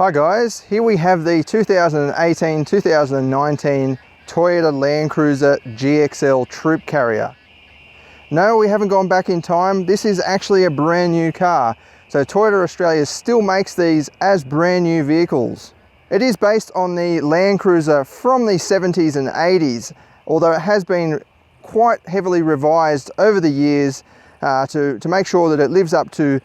Hi guys, here we have the 2018-2019 Toyota LandCruiser GXL Troop Carrier. No, we haven't gone back in time. This is actually a brand new car. So Toyota Australia still makes these as brand new vehicles. It is based on the LandCruiser from the 70s and 80s, although it has been quite heavily revised over the years to make sure that it lives up to,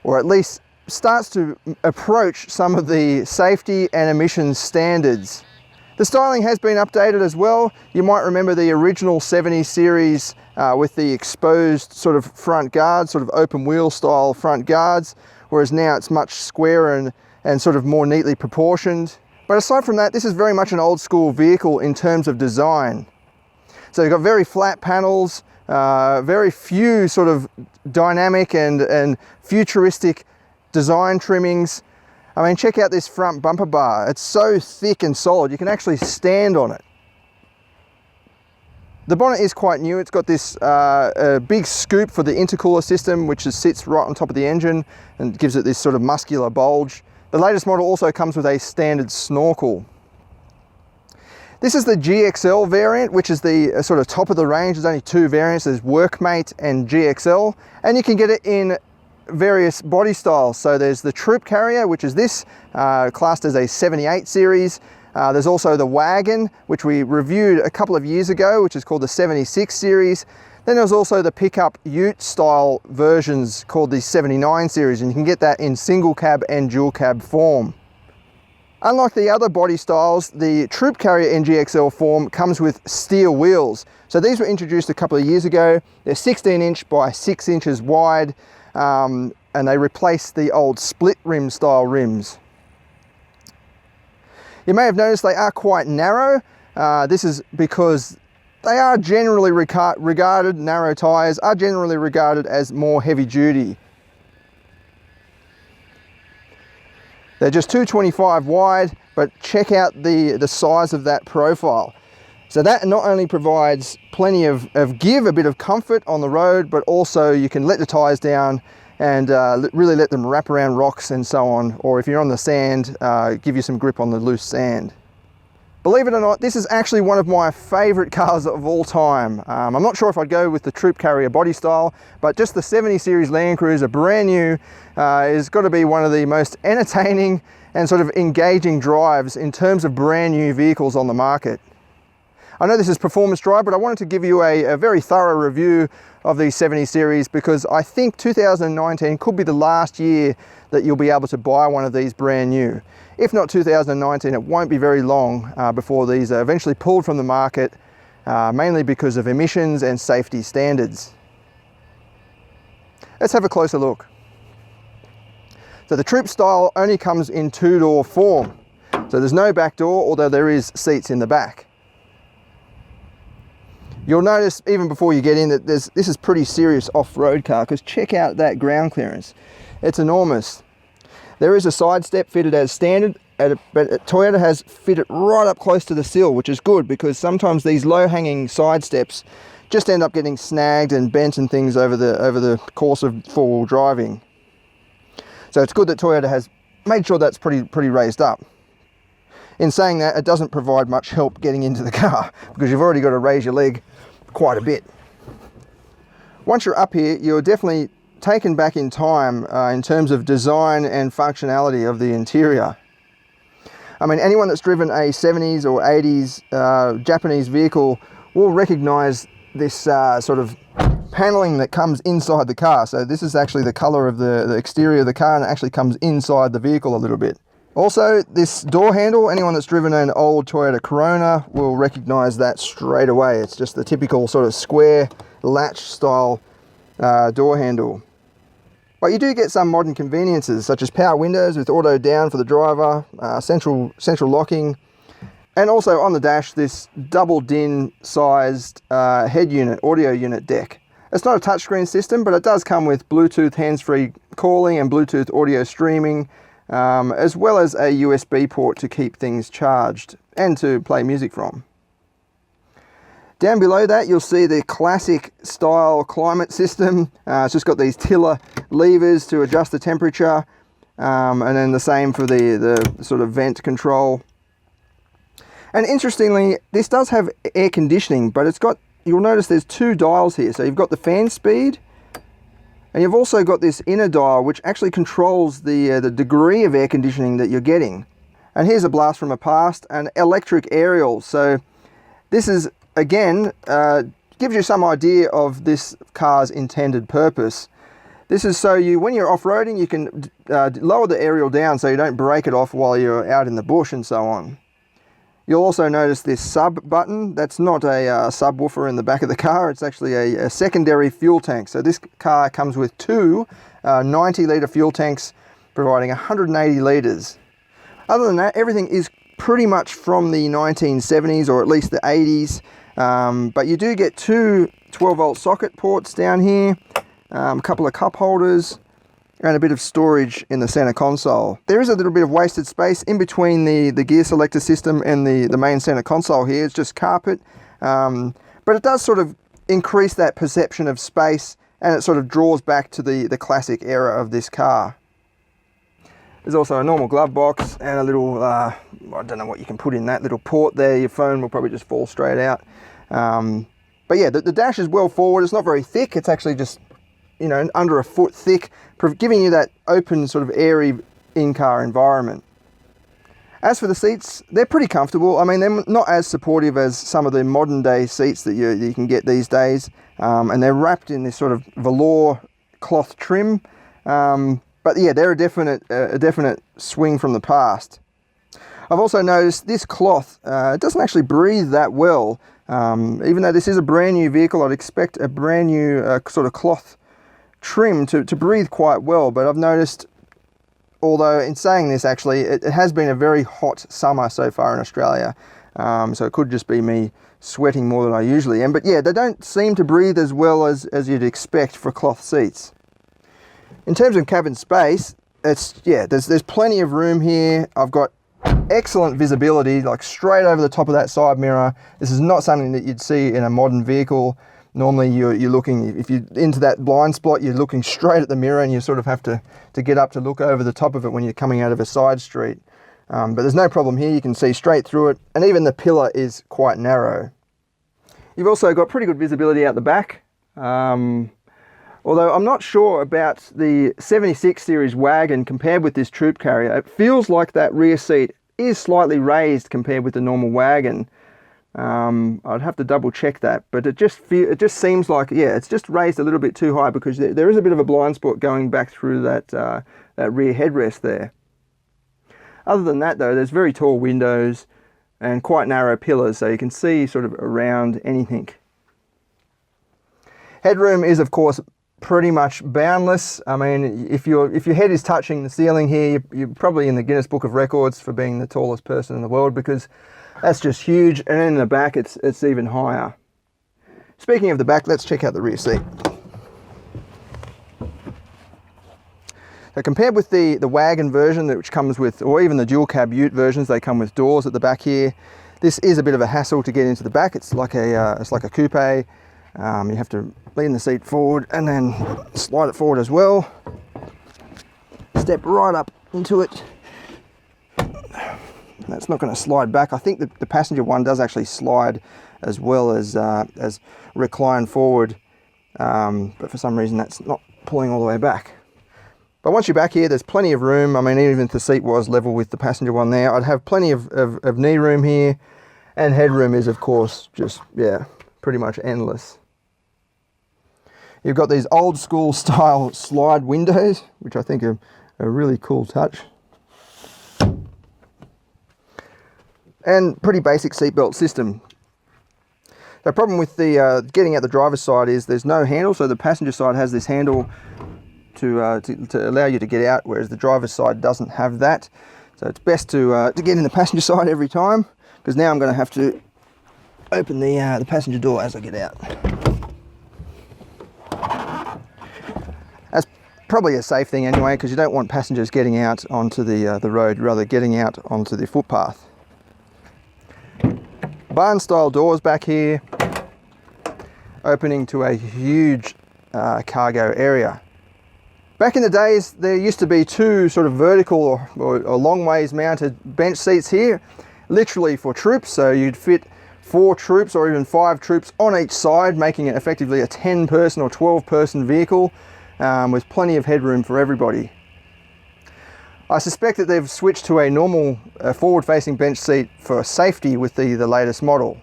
or at least starts to approach some of the safety and emissions standards. The styling has been updated as well. You might remember the original 70 series with the exposed sort of front guards, sort of open wheel style front guards, whereas now it's much squarer and sort of more neatly proportioned. But aside from that, this is very much an old school vehicle in terms of design. So you've got very flat panels, very few sort of dynamic and futuristic design trimmings. I mean, check out this front bumper bar. It's so thick and solid, you can actually stand on it. The bonnet is quite new. It's got this big scoop for the intercooler system, which sits right on top of the engine and gives it this sort of muscular bulge. The latest model also comes with a standard snorkel. This is the GXL variant, which is the sort of top of the range. There's only two variants. There's Workmate and GXL, and you can get it in various body styles. So there's the Troop Carrier, which is this, classed as a 78 series. There's also the Wagon, which we reviewed a couple of years ago, which is called the 76 series. Then there's also the pickup ute style versions called the 79 series, and you can get that in single cab and dual cab form. Unlike the other body styles, the Troop Carrier in GXL form comes with steel wheels. So these were introduced a couple of years ago. They're 16 inch by 6 inches wide. And they replaced the old split rim style rims. You may have noticed they are quite narrow. This is because they are generally regarded, narrow tyres are generally regarded as more heavy duty. They're just 225 wide, but check out the size of that profile. So that not only provides plenty of give, a bit of comfort on the road, but also you can let the tyres down and really let them wrap around rocks and so on. Or if you're on the sand, give you some grip on the loose sand. Believe it or not, this is actually one of my favourite cars of all time. I'm not sure if I'd go with the Troop Carrier body style, but just the 70 series LandCruiser, brand new, is got to be one of the most entertaining and sort of engaging drives in terms of brand new vehicles on the market. I know this is performance drive, but I wanted to give you a very thorough review of the 70 series because I think 2019 could be the last year that you'll be able to buy one of these brand new. If not 2019, it won't be very long before these are eventually pulled from the market, mainly because of emissions and safety standards. Let's have a closer look. So the Troop style only comes in two-door form. So there's no back door, although there is seats in the back. You'll notice even before you get in that this is pretty serious off-road car, because check out that ground clearance. It's enormous. There is a side step fitted as standard, but Toyota has fitted right up close to the sill, which is good because sometimes these low-hanging side steps just end up getting snagged and bent and things over the course of four-wheel driving. So it's good that Toyota has made sure that's pretty raised up. In saying that, it doesn't provide much help getting into the car because you've already got to raise your leg quite a bit. Once you're up here, you're definitely taken back in time in terms of design and functionality of the interior. I mean, anyone that's driven a 70s or 80s Japanese vehicle will recognize this sort of paneling that comes inside the car. So this is actually the color of the exterior of the car, and it actually comes inside the vehicle a little bit. Also, this door handle, anyone that's driven an old Toyota Corona will recognize that straight away. It's just the typical sort of square latch style door handle. But you do get some modern conveniences such as power windows with auto down for the driver, central locking, and also on the dash this double DIN sized head unit, audio unit deck. It's not a touchscreen system, but it does come with Bluetooth hands-free calling and Bluetooth audio streaming, as well as a USB port to keep things charged and to play music from. Down below that, you'll see the classic style climate system. It's just got these tiller levers to adjust the temperature. and then the same for the sort of vent control. And interestingly, this does have air conditioning, but it's got, you'll notice there's two dials here. So you've got the fan speed, and you've also got this inner dial which actually controls the degree of air conditioning that you're getting. And here's a blast from a past, an electric aerial. So this is, again, gives you some idea of this car's intended purpose. This is so when you're off-roading, you can lower the aerial down so you don't break it off while you're out in the bush and so on. You'll also notice this sub button. That's not a subwoofer in the back of the car. It's actually a secondary fuel tank. So this car comes with two 90-litre fuel tanks providing 180 litres. Other than that, everything is pretty much from the 1970s or at least the 80s. But you do get two 12-volt socket ports down here, a couple of cup holders, and a bit of storage in the center console. There is a little bit of wasted space in between the gear selector system and the main center console here. It's just carpet, but it does sort of increase that perception of space, and it sort of draws back to the classic era of this car. There's also a normal glove box and a little, I don't know what you can put in that little port there. Your phone will probably just fall straight out. But yeah, the dash is well forward. It's not very thick. It's actually just, you know, under a foot thick, giving you that open sort of airy in-car environment. As for the seats, they're pretty comfortable. I mean, they're not as supportive as some of the modern day seats that you can get these days. And they're wrapped in this sort of velour cloth trim. But yeah, they're a definite swing from the past. I've also noticed this cloth, it doesn't actually breathe that well. Even though this is a brand new vehicle, I'd expect a brand new sort of cloth trim to breathe quite well. But I've noticed, although in saying this actually, it has been a very hot summer so far in Australia. So it could just be me sweating more than I usually am. But yeah, they don't seem to breathe as well as you'd expect for cloth seats. In terms of cabin space, there's plenty of room here. I've got excellent visibility, like straight over the top of that side mirror. This is not something that you'd see in a modern vehicle. Normally you're looking, if you're into that blind spot, you're looking straight at the mirror and you sort of have to get up to look over the top of it when you're coming out of a side street. But there's no problem here. You can see straight through it, and even the pillar is quite narrow. You've also got pretty good visibility out the back. Although I'm not sure about the 76 series wagon compared with this troop carrier. It feels like that rear seat is slightly raised compared with the normal wagon. I'd have to double check that, but it just seems like, yeah, it's just raised a little bit too high, because there is a bit of a blind spot going back through that rear headrest there. Other than that though, there's very tall windows and quite narrow pillars, so you can see sort of around anything. Headroom is of course pretty much boundless. I mean, if your head is touching the ceiling here, you're probably in the Guinness Book of Records for being the tallest person in the world, because that's just huge. And then in the back, it's even higher. Speaking of the back, let's check out the rear seat. So compared with the wagon version, which comes with, or even the dual cab ute versions, they come with doors at the back here. This is a bit of a hassle to get into the back. It's like a coupe. You have to lean the seat forward and then slide it forward as well. Step right up into it. That's not going to slide back. I think the passenger one does actually slide as well as recline forward, but for some reason that's not pulling all the way back. But once you're back here, there's plenty of room. I mean, even if the seat was level with the passenger one there, I'd have plenty of knee room here, and headroom is of course just, yeah, pretty much endless. You've got these old school style slide windows, which I think are a really cool touch. And pretty basic seatbelt system. The problem with the getting out the driver's side is there's no handle, so the passenger side has this handle to allow you to get out, whereas the driver's side doesn't have that. So it's best to get in the passenger side every time, because now I'm going to have to open the passenger door as I get out. That's probably a safe thing anyway, because you don't want passengers getting out onto the road, rather getting out onto the footpath. Barn style doors back here, opening to a huge cargo area. Back in the days, there used to be two sort of vertical or long ways mounted bench seats here, literally for troops. So you'd fit 4 troops or even 5 troops on each side, making it effectively a 10-person or 12-person vehicle with plenty of headroom for everybody. I suspect that they've switched to a normal forward-facing bench seat for safety with the latest model.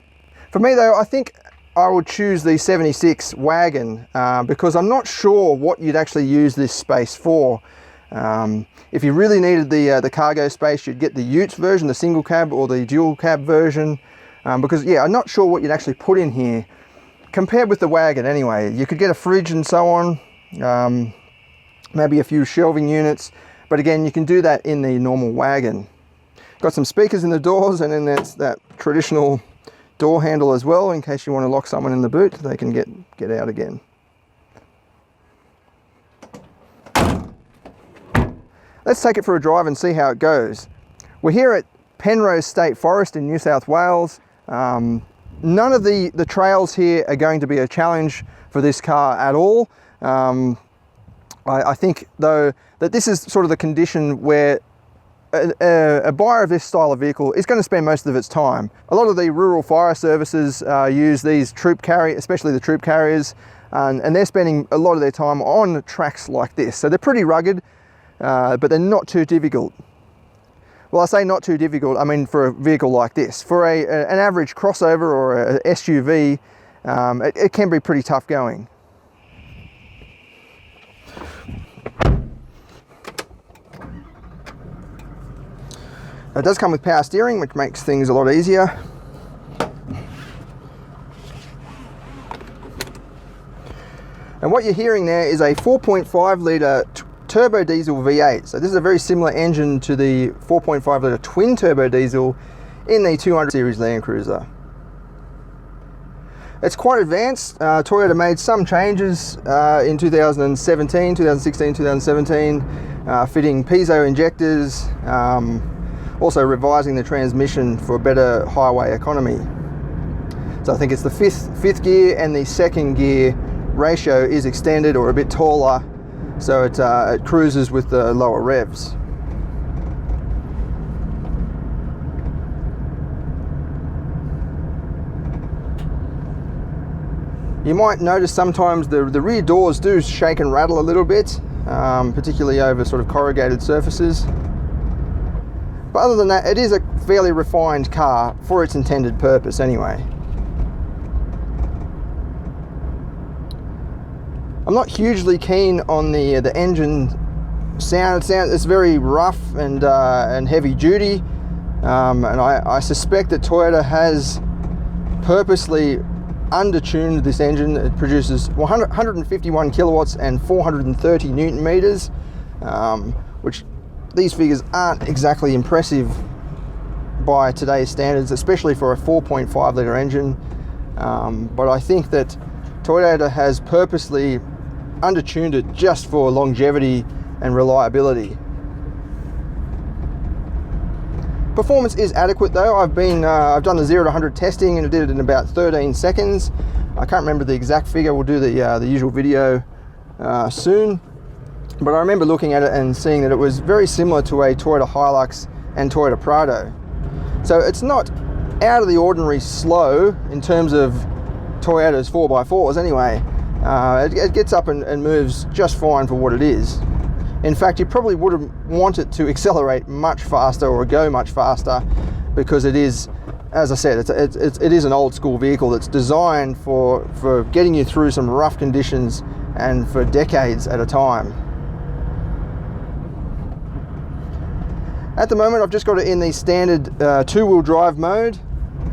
For me though, I think I would choose the 76 wagon because I'm not sure what you'd actually use this space for. If you really needed the cargo space, you'd get the Ute version, the single cab or the dual cab version, because yeah, I'm not sure what you'd actually put in here compared with the wagon anyway. You could get a fridge and so on, maybe a few shelving units, but again, you can do that in the normal wagon. Got some speakers in the doors, and then that's that traditional door handle as well, in case you want to lock someone in the boot, they can get out again. Let's take it for a drive and see how it goes. We're here at Penrose State Forest in New South Wales. None of the trails here are going to be a challenge for this car at all. I think though that this is sort of the condition where a buyer of this style of vehicle is going to spend most of its time. A lot of the rural fire services use these troop carriers, especially the troop carriers, and they're spending a lot of their time on tracks like this. So they're pretty rugged, but they're not too difficult. Well, I say not too difficult, I mean for a vehicle like this. For an average crossover or a SUV, it can be pretty tough going. It does come with power steering, which makes things a lot easier. And what you're hearing there is a 4.5 litre turbo diesel V8. So this is a very similar engine to the 4.5 litre twin turbo diesel in the 200 series LandCruiser. It's quite advanced. Toyota made some changes in 2016, 2017, fitting piezo injectors, also revising the transmission for better highway economy. So I think it's the fifth gear and the second gear ratio is extended or a bit taller, so it cruises with the lower revs. You might notice sometimes the rear doors do shake and rattle a little bit, particularly over sort of corrugated surfaces. But other than that, it is a fairly refined car for its intended purpose anyway. I'm not hugely keen on the engine sound. It's very rough and heavy duty, and I suspect that Toyota has purposely undertuned this engine. It produces 151 kilowatts and 430 newton meters, which these figures aren't exactly impressive by today's standards, especially for a 4.5 litre engine. But I think that Toyota has purposely undertuned it just for longevity and reliability. Performance is adequate though. I've done the 0 to 100 testing and I did it in about 13 seconds. I can't remember the exact figure. We'll do the usual video soon. But I remember looking at it and seeing that it was very similar to a Toyota Hilux and Toyota Prado. So it's not out of the ordinary slow in terms of Toyota's 4x4s anyway. It gets up and moves just fine for what it is. In fact, you probably wouldn't want it to accelerate much faster or go much faster, because it is, as I said, it is an old school vehicle that's designed for getting you through some rough conditions and for decades at a time. At the moment, I've just got it in the standard two-wheel drive mode.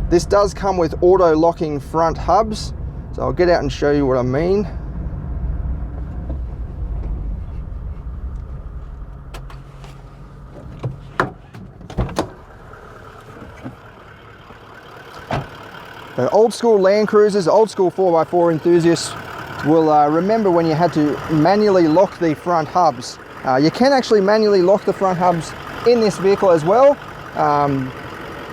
This does come with auto-locking front hubs, so I'll get out and show you what I mean. The old school LandCruisers, old school 4x4 enthusiasts will remember when you had to manually lock the front hubs. You can actually manually lock the front hubs in this vehicle as well,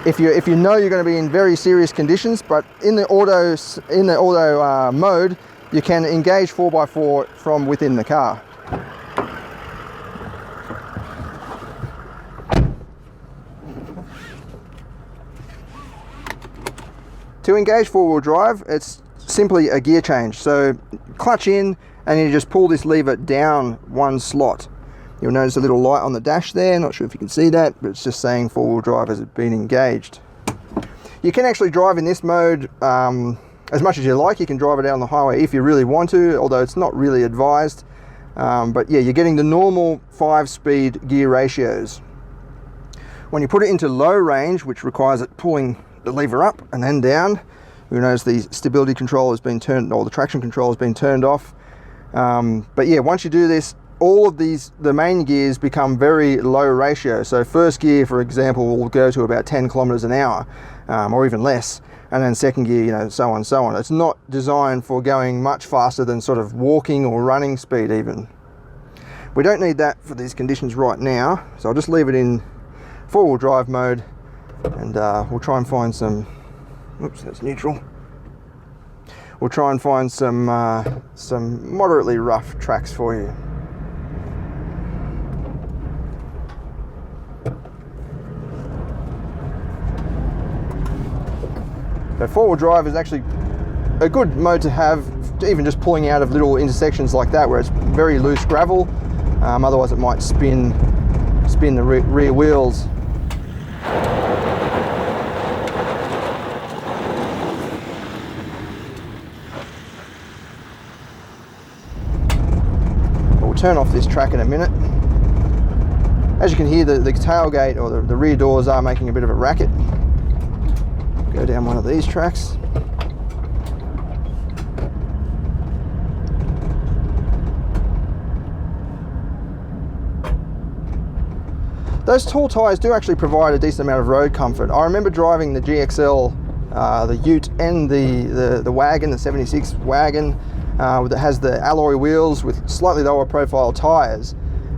if you know you're going to be in very serious conditions. But in the auto mode, you can engage 4x4 from within the car. To engage four-wheel drive, it's simply a gear change. So clutch in and you just pull this lever down one slot. You'll notice a little light on the dash there. Not sure if you can see that, but it's just saying four-wheel drive has been engaged. You can actually drive in this mode as much as you like. You can drive it out on the highway if you really want to, although it's not really advised. But yeah, you're getting the normal 5-speed gear ratios. When you put it into low range, which requires it pulling the lever up and then down, you'll notice the stability control has been turned, or the traction control has been turned off. But yeah, once you do this, all of the main gears become very low ratio. So first gear, for example, will go to about 10 kilometers an hour, or even less. And then second gear, you know, so on, so on. It's not designed for going much faster than sort of walking or running speed even. We don't need that for these conditions right now. So I'll just leave it in four-wheel drive mode, and we'll try and find some, oops, that's neutral. We'll try and find some moderately rough tracks for you. So four-wheel drive is actually a good mode to have, even just pulling out of little intersections like that where it's very loose gravel. Otherwise it might spin the rear wheels. But we'll turn off this track in a minute. As you can hear, the tailgate or the rear doors are making a bit of a racket. Go down one of these tracks. Those tall tyres do actually provide a decent amount of road comfort. I remember driving the GXL, the Ute, and the wagon, the 76 wagon, that has the alloy wheels with slightly lower profile tyres.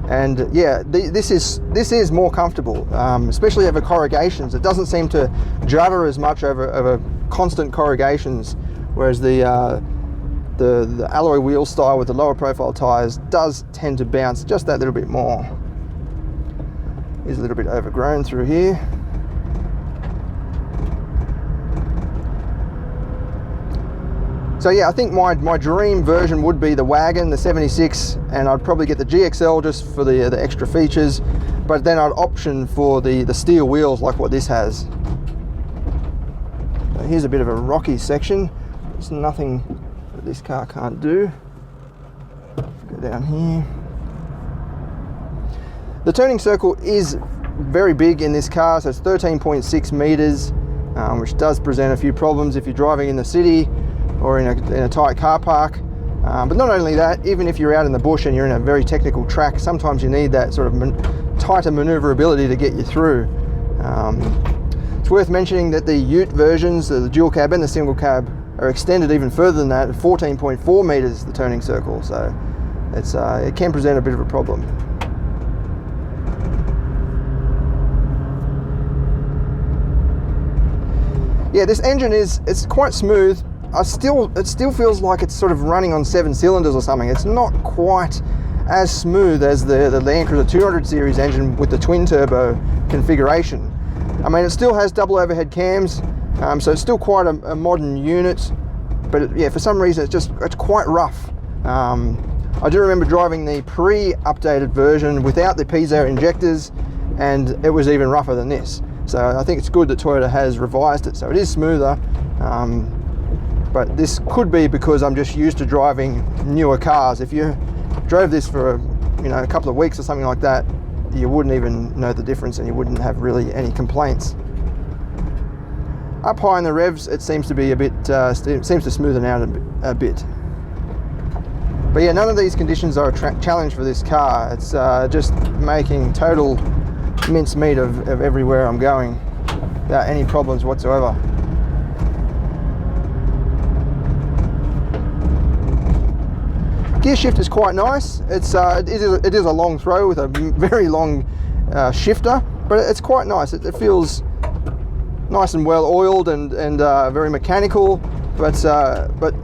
And yeah, this is more comfortable, especially over corrugations. It doesn't seem to judder as much over constant corrugations, whereas the alloy wheel style with the lower profile tyres does tend to bounce just that little bit more. Is a little bit overgrown through here. So yeah, I think my dream version would be the wagon, the 76, and I'd probably get the GXL just for the extra features, but then I'd option for the steel wheels like what this has. So here's a bit of a rocky section. There's nothing that this car can't do. Go down here. The turning circle is very big in this car, so it's 13.6 meters, which does present a few problems if you're driving in the city or in a tight car park. But not only that, even if you're out in the bush and you're in a very technical track, sometimes you need that sort of tighter maneuverability to get you through. It's worth mentioning that the Ute versions, the dual cab and the single cab, are extended even further than that, 14.4 meters the turning circle, so it can present a bit of a problem. Yeah, this engine it's quite smooth. It still feels like it's sort of running on 7 cylinders or something. It's not quite as smooth as the LandCruiser 200 series engine with the twin turbo configuration. I mean, it still has double overhead cams, so it's still quite a modern unit, but yeah, for some reason it's quite rough. I do remember driving the pre-updated version without the piezo injectors, and it was even rougher than this. So I think it's good that Toyota has revised it, so it is smoother. But this could be because I'm just used to driving newer cars. If you drove this for a couple of weeks or something like that, you wouldn't even know the difference and you wouldn't have really any complaints. Up high in the revs, it seems to be a bit, it seems to smoothen out a bit. But yeah, none of these conditions are a challenge for this car. It's just making total mincemeat of everywhere I'm going without any problems whatsoever. Gear shift is quite nice. It is a long throw with a very long shifter, but it's quite nice. It feels nice and well oiled and very mechanical, but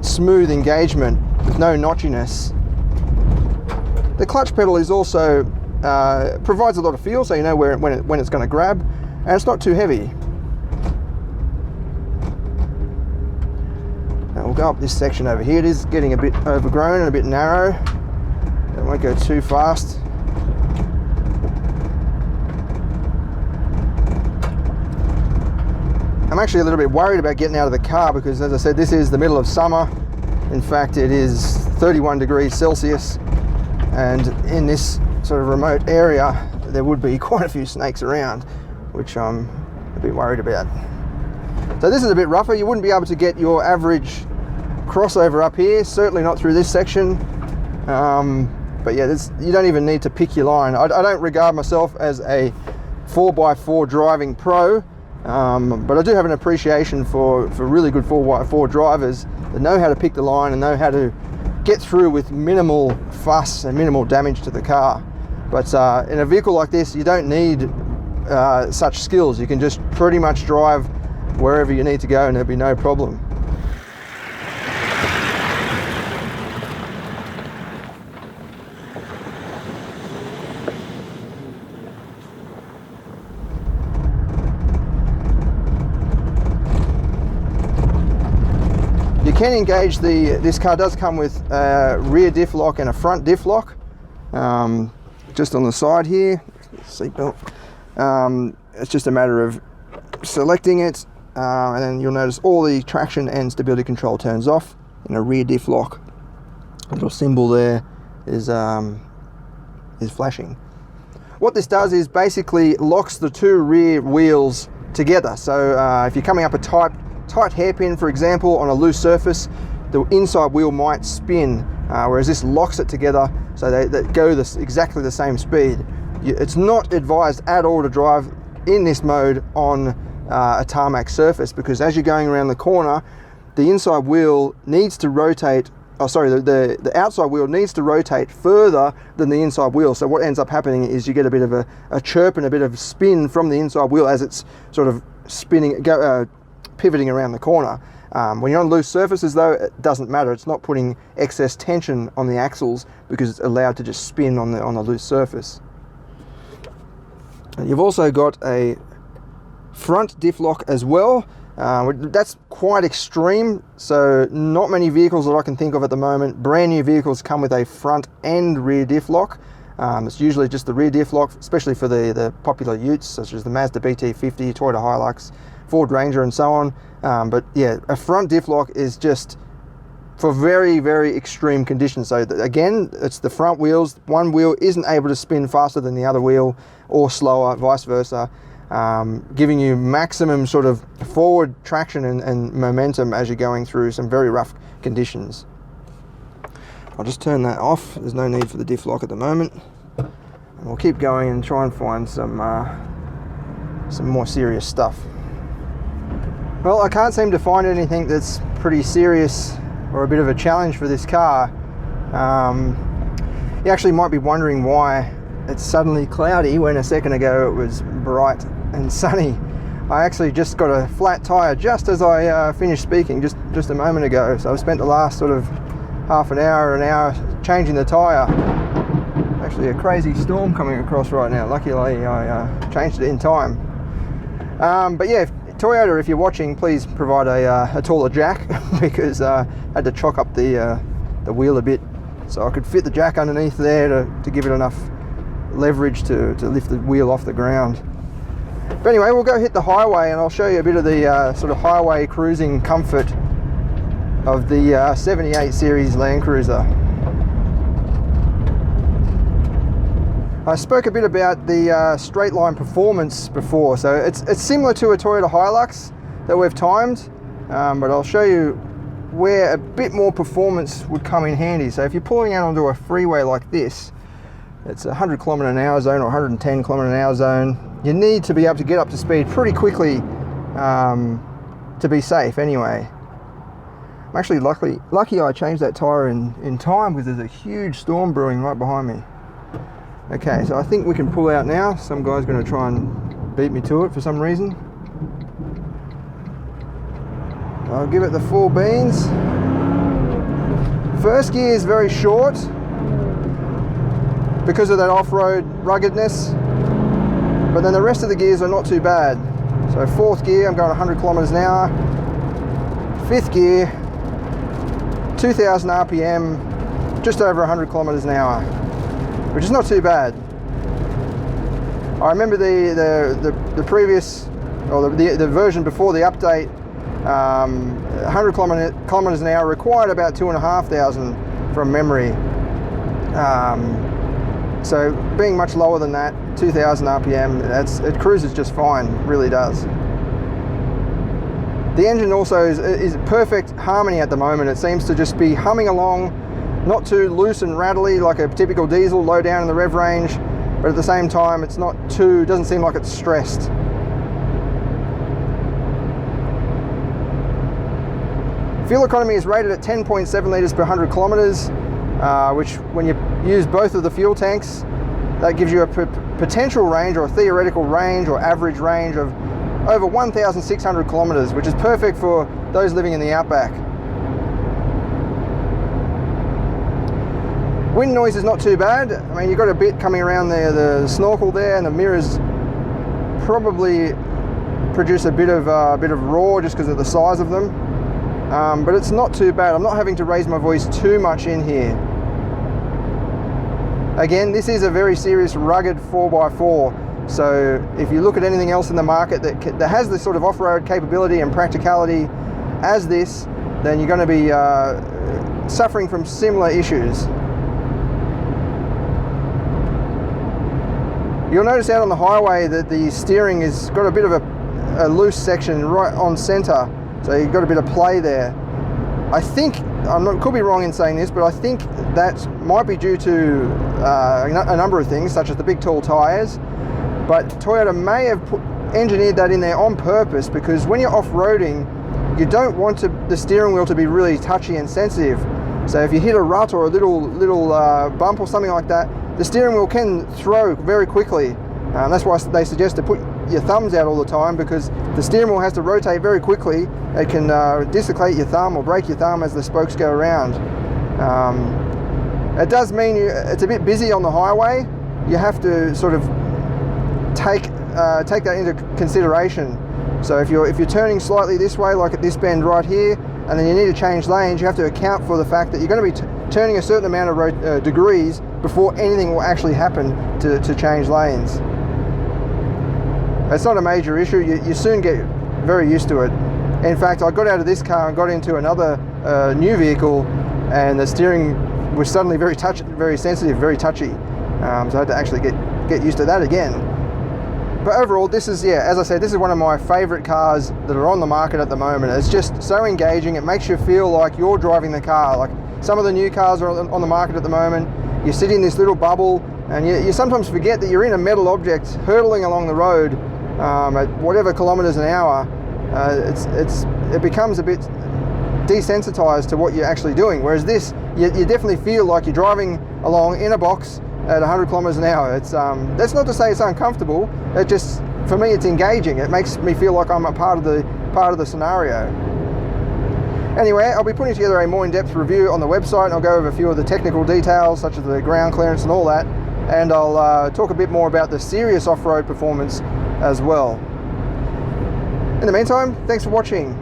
smooth engagement with no notchiness. The clutch pedal is also provides a lot of feel, so you know when it's going to grab, and it's not too heavy. go up this section over here. It is getting a bit overgrown and a bit narrow. It won't go too fast. I'm actually a little bit worried about getting out of the car because, as I said, this is the middle of summer. In fact, it is 31 degrees Celsius, and in this sort of remote area there would be quite a few snakes around, which I'm a bit worried about. So this is a bit rougher. You wouldn't be able to get your average crossover up here, certainly not through this section. But yeah, you don't even need to pick your line. I don't regard myself as a 4x4 driving pro, but I do have an appreciation for really good 4x4 drivers that know how to pick the line and know how to get through with minimal fuss and minimal damage to the car. But in a vehicle like this, you don't need such skills. You can just pretty much drive wherever you need to go and there'll be no problem. You can engage this car does come with a rear diff lock and a front diff lock, just on the side here. Seatbelt. It's just a matter of selecting it, and then you'll notice all the traction and stability control turns off in a rear diff lock. A little symbol there is flashing. What this does is basically locks the two rear wheels together. So if you're coming up a tight hairpin, for example, on a loose surface, the inside wheel might spin, whereas this locks it together so they go exactly the same speed. It's not advised at all to drive in this mode on a tarmac surface, because as you're going around the corner, the inside wheel needs to rotate, the outside wheel needs to rotate further than the inside wheel. So what ends up happening is you get a bit of a chirp and a bit of spin from the inside wheel as it's sort of spinning, pivoting around the corner. When you're on loose surfaces though, it doesn't matter. It's not putting excess tension on the axles because it's allowed to just spin on the loose surface. You've also got a front diff lock as well. That's quite extreme, so not many vehicles that I can think of at the moment, brand new vehicles, come with a front and rear diff lock. It's usually just the rear diff lock, especially for the popular utes such as the Mazda BT50, Toyota Hilux, Ford Ranger and so on. But yeah, a front diff lock is just for very, very extreme conditions. So again, it's the front wheels. One wheel isn't able to spin faster than the other wheel, or slower, vice versa, giving you maximum sort of forward traction and momentum as you're going through some very rough conditions. I'll just turn that off. There's no need for the diff lock at the moment. And we'll keep going and try and find some more serious stuff. Well, I can't seem to find anything that's pretty serious or a bit of a challenge for this car. You actually might be wondering why it's suddenly cloudy when a second ago it was bright and sunny. I actually just got a flat tire just as I finished speaking just a moment ago. So I've spent the last sort of half an hour changing the tire. Actually a crazy storm coming across right now. Luckily I changed it in time. But yeah, Toyota, if you're watching, please provide a taller jack because I had to chock up the wheel a bit so I could fit the jack underneath there to give it enough leverage to lift the wheel off the ground. But anyway, we'll go hit the highway and I'll show you a bit of the sort of highway cruising comfort of the 78 series LandCruiser. I spoke a bit about the straight line performance before, so it's similar to a Toyota Hilux that we've timed, but I'll show you where a bit more performance would come in handy. So if you're pulling out onto a freeway like this, it's a 100 km/h zone or 110 km/h zone, you need to be able to get up to speed pretty quickly to be safe anyway. I'm actually lucky I changed that tyre in time because there's a huge storm brewing right behind me. Okay, so I think we can pull out now. Some guy's going to try and beat me to it for some reason. I'll give it the full beans. First gear is very short because of that off-road ruggedness, but then the rest of the gears are not too bad. So fourth gear, I'm going 100 km/h. Fifth gear, 2,000 RPM, just over 100 kilometers an hour, which is not too bad. I remember the previous, or the version before the update, 100 kilometers an hour required about 2,500 from memory. So being much lower than that, 2,000 RPM, it cruises just fine, really does. The engine also is perfect harmony at the moment. It seems to just be humming along, not too loose and rattly like a typical diesel, low down in the rev range, but at the same time it's not too, doesn't seem like it's stressed. Fuel economy is rated at 10.7 litres per 100 kilometres, which when you use both of the fuel tanks, that gives you a potential range, or a theoretical range, or average range of over 1,600 kilometres, which is perfect for those living in the outback. Wind noise is not too bad. I mean, you've got a bit coming around the snorkel there, and the mirrors probably produce a bit of roar just because of the size of them. But it's not too bad. I'm not having to raise my voice too much in here. Again, this is a very serious rugged 4x4. So if you look at anything else in the market that has this sort of off-road capability and practicality as this, then you're going to be suffering from similar issues. You'll notice out on the highway that the steering has got a bit of a loose section right on center, so you've got a bit of play there. I think, could be wrong in saying this, but I think that might be due to a number of things, such as the big tall tires. But Toyota may have engineered that in there on purpose, because when you're off-roading, you don't want the steering wheel to be really touchy and sensitive. So if you hit a rut or a little bump or something like that, the steering wheel can throw very quickly. That's why they suggest to put your thumbs out all the time, because the steering wheel has to rotate very quickly. It can dislocate your thumb or break your thumb as the spokes go around. It does mean it's a bit busy on the highway. You have to sort of take that into consideration. So if you're turning slightly this way, like at this bend right here, and then you need to change lanes, you have to account for the fact that you're going to be turning a certain amount of degrees before anything will actually happen to change lanes. It's not a major issue. You soon get very used to it. In fact, I got out of this car and got into another new vehicle, and the steering was suddenly very sensitive, very touchy. So I had to actually get used to that again. But overall, this is, as I said, this is one of my favorite cars that are on the market at the moment. It's just so engaging. It makes you feel like you're driving the car. Like some of the new cars are on the market at the moment. You sit in this little bubble, and you sometimes forget that you're in a metal object hurtling along the road at whatever kilometers an hour. It becomes a bit desensitized to what you're actually doing. Whereas this, you definitely feel like you're driving along in a box at 100 kilometers an hour. It's that's not to say it's uncomfortable. It just, for me, it's engaging. It makes me feel like I'm a part of the scenario. Anyway, I'll be putting together a more in-depth review on the website, and I'll go over a few of the technical details, such as the ground clearance and all that, and I'll talk a bit more about the serious off-road performance as well. In the meantime, thanks for watching.